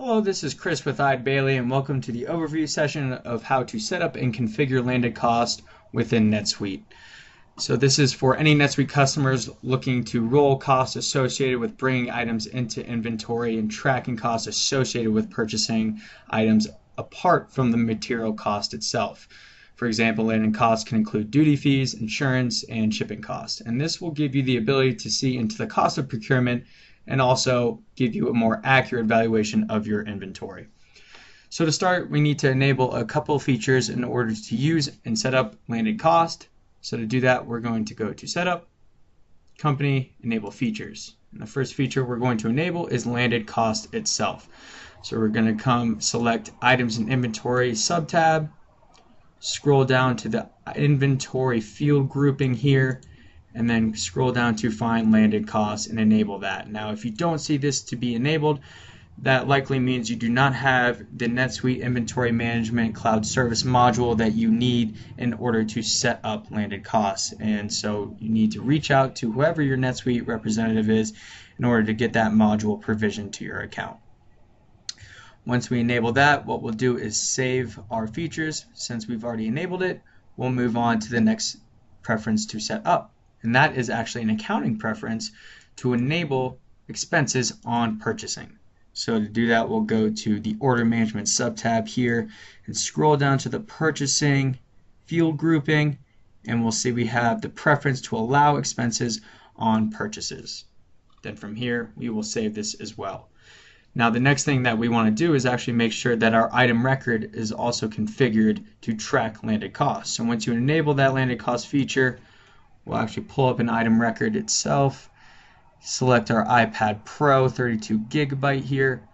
Hello, this is Chris with Eide and welcome to the overview session of how to set up and configure landed cost within NetSuite. So this is for any NetSuite customers looking to roll costs associated with bringing items into inventory and tracking costs associated with purchasing items apart from the material cost itself. For example, landed costs can include duty fees, insurance, and shipping costs. And this will give you the ability to see into the cost of procurement and also give you a more accurate valuation of your inventory. So to start, we need to enable a couple of features in order to use and set up landed cost. So to do that, we're going to go to Setup, Company, Enable Features. And the first feature we're going to enable is landed cost itself. So we're going to select Items in Inventory subtab, scroll down to the Inventory field grouping here, and then scroll down to find landed costs and enable that. Now if you don't see this to be enabled, that likely means you do not have the NetSuite Inventory Management Cloud Service module that you need in order to set up landed costs. And so you need to reach out to whoever your NetSuite representative is in order to get that module provisioned to your account. Once we enable that, what we'll do is save our features. Since we've already enabled it, we'll move on to the next preference to set up. And that is actually an accounting preference to enable expenses on purchasing. So to do that, we'll go to the Order Management subtab here and scroll down to the Purchasing field grouping, and we'll see we have the preference to allow expenses on purchases. Then from here, we will save this as well. Now the next thing that we want to do is actually make sure that our item record is also configured to track landed costs. So once you enable that landed cost feature, we'll actually pull up an item record itself, select our iPad Pro 32 gigabyte here,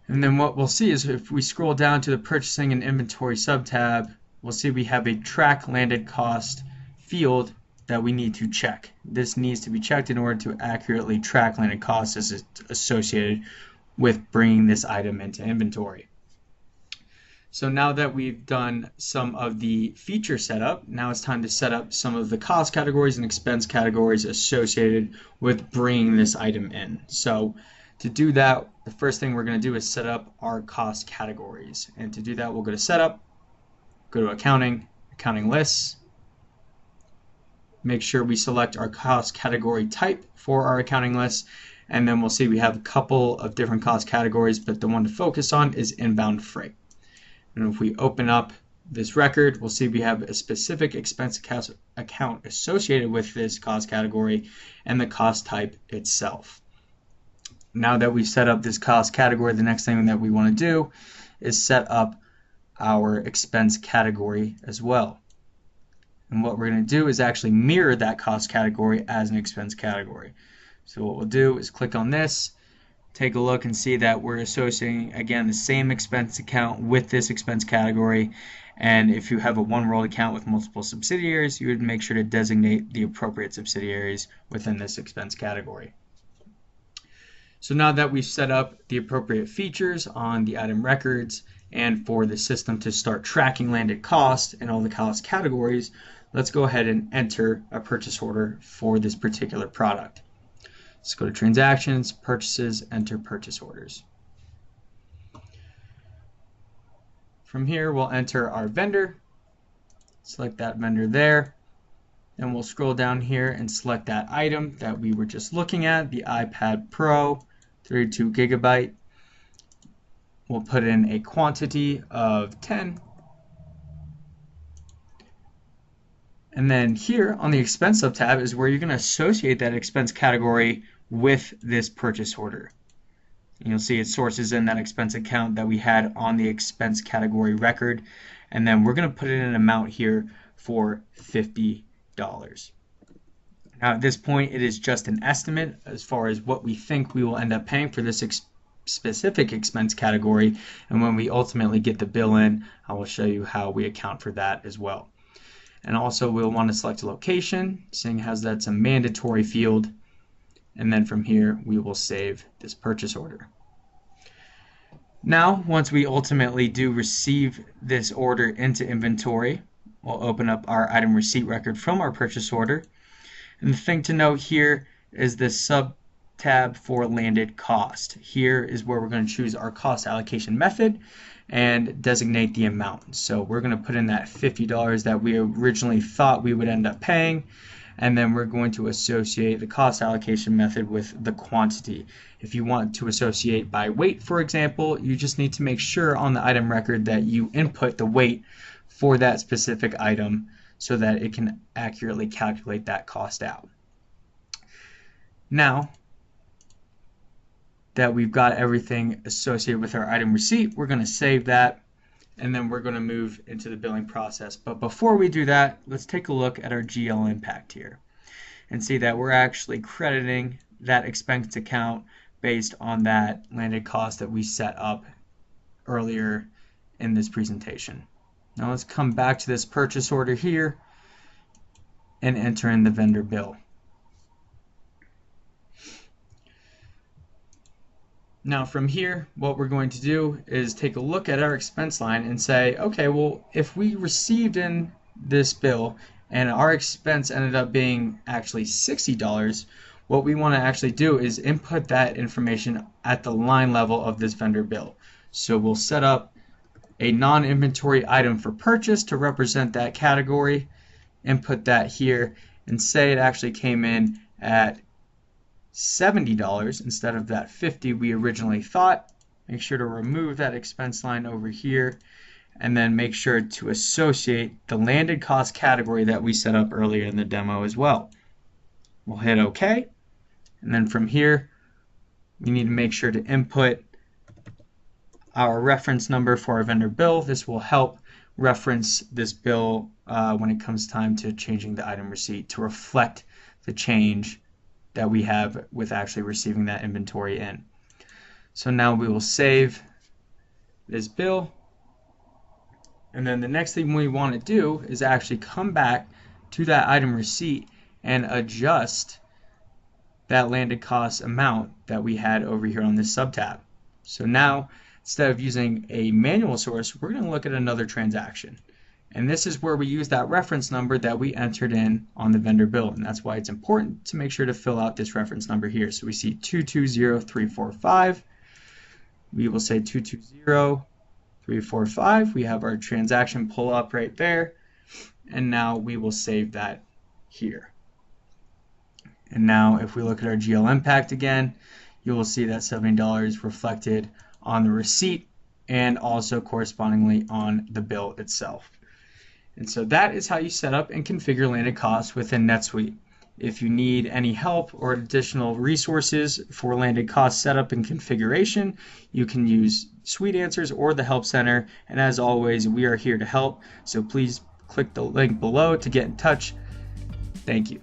and then what we'll see is if we scroll down to the Purchasing and Inventory subtab, we'll see we have a Track Landed Cost field that we need to check. This needs to be checked in order to accurately track landed costs as it's associated with bringing this item into inventory. So now that we've done some of the feature setup, now it's time to set up some of the cost categories and expense categories associated with bringing this item in. So to do that, the first thing we're going to do is set up our cost categories. And to do that, we'll go to Setup, go to Accounting, Accounting Lists, make sure we select our cost category type for our accounting list, and then we'll see we have a couple of different cost categories, but the one to focus on is inbound freight. And if we open up this record, we'll see we have a specific expense account associated with this cost category and the cost type itself. Now that we've set up this cost category, the next thing that we want to do is set up our expense category as well. And what we're going to do is actually mirror that cost category as an expense category. So what we'll do is click on this, take a look and see that we're associating again the same expense account with this expense category, and if you have a one-world account with multiple subsidiaries, you would make sure to designate the appropriate subsidiaries within this expense category. So now that we've set up the appropriate features on the item records and for the system to start tracking landed costs and all the cost categories, let's go ahead and enter a purchase order for this particular product. Let's go to Transactions, Purchases, enter purchase orders. From here, we'll enter our vendor, select that vendor there, and we'll scroll down here and select that item that we were just looking at, the iPad Pro 32 gigabyte. We'll put in a quantity of 10. And then here on the expense subtab is where you're going to associate that expense category with this purchase order. And you'll see it sources in that expense account that we had on the expense category record. And then we're going to put in an amount here for $50. Now at this point, it is just an estimate as far as what we think we will end up paying for this specific expense category. And when we ultimately get the bill in, I will show you how we account for that as well. And also we'll want to select a location, seeing as that's a mandatory field. And then from here, we will save this purchase order. Now, once we ultimately do receive this order into inventory, we'll open up our item receipt record from our purchase order. And the thing to note here is this tab for landed cost. Here is where we're going to choose our cost allocation method and designate the amount. So we're going to put in that $50 that we originally thought we would end up paying, and then we're going to associate the cost allocation method with the quantity. If you want to associate by weight, for example, you just need to make sure on the item record that you input the weight for that specific item so that it can accurately calculate that cost out. Now that we've got everything associated with our item receipt, we're going to save that, and then we're going to move into the billing process. But before we do that, let's take a look at our GL impact here and see that we're actually crediting that expense account based on that landed cost that we set up earlier in this presentation. Now let's come back to this purchase order here and enter in the vendor bill. Now from here, what we're going to do is take a look at our expense line and say, okay, well, if we received in this bill and our expense ended up being actually $60, what we want to actually do is input that information at the line level of this vendor bill. So we'll set up a non-inventory item for purchase to represent that category, input that here, and say it actually came in at $70 instead of that $50 we originally thought. Make sure to remove that expense line over here, and then make sure to associate the landed cost category that we set up earlier in the demo as well. We'll hit OK, and then from here we need to make sure to input our reference number for our vendor bill. This will help reference this bill when it comes time to changing the item receipt to reflect the change that we have with actually receiving that inventory in. So now we will save this bill, and then the next thing we want to do is actually come back to that item receipt and adjust that landed cost amount that we had over here on this subtab. So now instead of using a manual source, we're going to look at another transaction. And this is where we use that reference number that we entered in on the vendor bill. And that's why it's important to make sure to fill out this reference number here. So we see 220345. We will say 220345. We have our transaction pull up right there. And now we will save that here. And now if we look at our GL impact again, you will see that $70 reflected on the receipt and also correspondingly on the bill itself. And so that is how you set up and configure landed costs within NetSuite. If you need any help or additional resources for landed cost setup and configuration, you can use Suite Answers or the Help Center. And as always, we are here to help. So please click the link below to get in touch. Thank you.